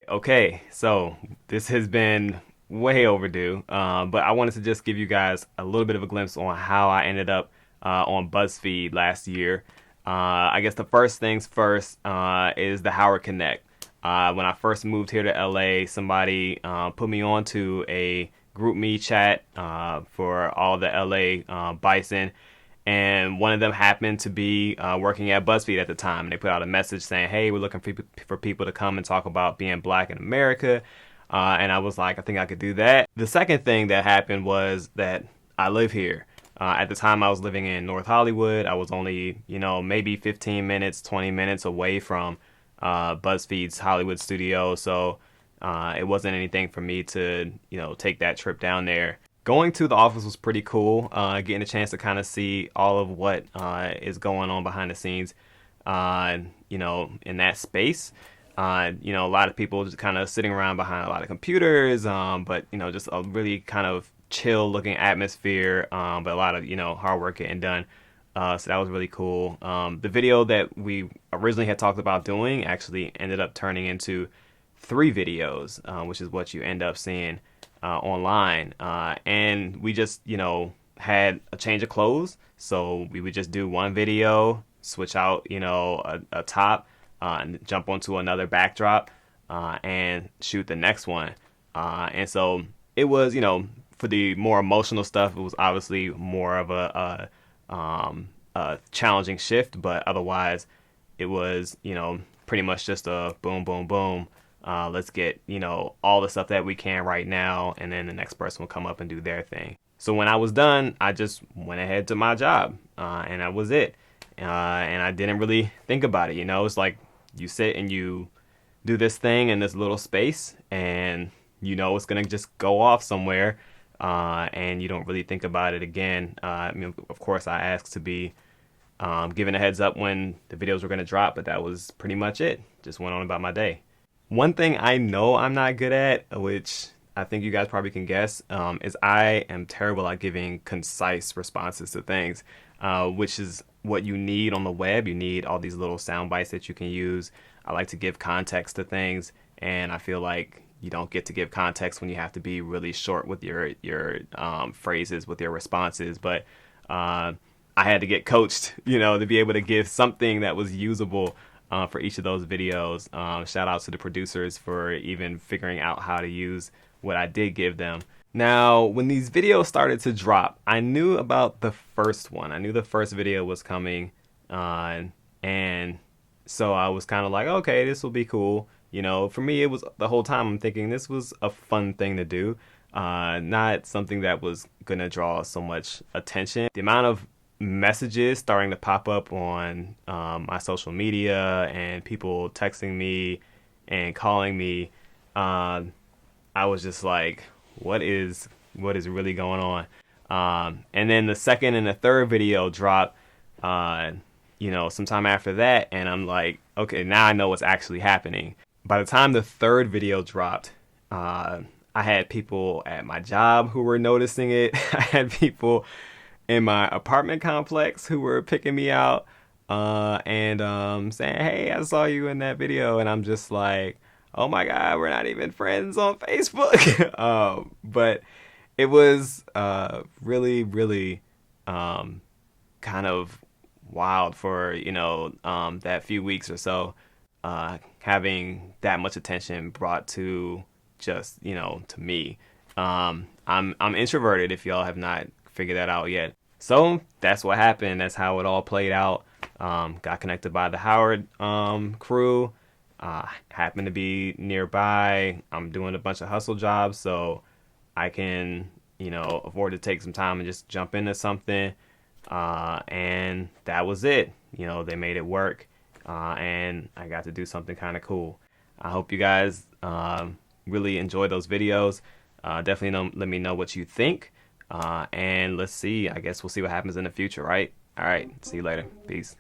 Okay, so this has been way overdue, but I wanted to just give you guys a little bit of a glimpse on how I ended up on BuzzFeed last year. I guess the first things first is the Howard Connect. When I first moved here to LA, somebody put me onto a group me chat for all the LA Bison, and one of them happened to be working at BuzzFeed at the time. And they put out a message saying, "Hey, we're looking for people to come and talk about being black in America." And I was like, I think I could do that. The second thing that happened was that I live here. At the time, I was living in North Hollywood. I was only, maybe 15 minutes, 20 minutes away from BuzzFeed's Hollywood studio. So it wasn't anything for me to, take that trip down there. Going to the office was pretty cool, getting a chance to kind of see all of what is going on behind the scenes, in that space. A lot of people just kind of sitting around behind a lot of computers, but, just a really kind of chill looking atmosphere, but a lot of, hard work getting done. So that was really cool. The video that we originally had talked about doing actually ended up turning into 3 videos, which is what you end up seeing online, and we just had a change of clothes, so we would just do one video, switch out a top, and jump onto another backdrop, and shoot the next one, and so it was for the more emotional stuff, it was obviously more of a challenging shift, but otherwise it was pretty much just a boom boom boom. Let's get, all the stuff that we can right now, and then the next person will come up and do their thing. So when I was done, I just went ahead to my job, and that was it. And I didn't really think about it, It's like you sit and you do this thing in this little space, and it's going to just go off somewhere, and you don't really think about it again. Of course, I asked to be given a heads up when the videos were going to drop, but that was pretty much it. Just went on about my day. One thing I know I'm not good at, which I think you guys probably can guess, is I am terrible at giving concise responses to things, which is what you need on the web. You need all these little sound bites that you can use. I like to give context to things, and I feel like you don't get to give context when you have to be really short with your phrases, with your responses. But I had to get coached, to be able to give something that was usable for each of those videos. Shout out to the producers for even figuring out how to use what I did give them. Now, when these videos started to drop, I knew about the first one. I knew the first video was coming, and so I was kind of like, okay, this will be cool. For me, it was the whole time I'm thinking this was a fun thing to do, not something that was gonna draw so much attention. The amount of messages starting to pop up on my social media and people texting me and calling me, I was just like, what is really going on? And then the second and the third video dropped sometime after that, and I'm like, okay, now I know what's actually happening. By the time the third video dropped, I had people at my job who were noticing it. I had people in my apartment complex who were picking me out and saying, "Hey, I saw you in that video," and I'm just like, "Oh my God, we're not even friends on Facebook." But it was really, really kind of wild for that few weeks or so, having that much attention brought to just to me. I'm introverted, if y'all have not figured that out yet. So that's what happened. That's how it all played out. Got connected by the Howard crew. Happened to be nearby. I'm doing a bunch of hustle jobs, so I can afford to take some time and just jump into something. And that was it. They made it work, and I got to do something kind of cool. I hope you guys really enjoy those videos. Definitely let me know what you think. And let's see. I guess we'll see what happens in the future, right? All right. See you later. Peace.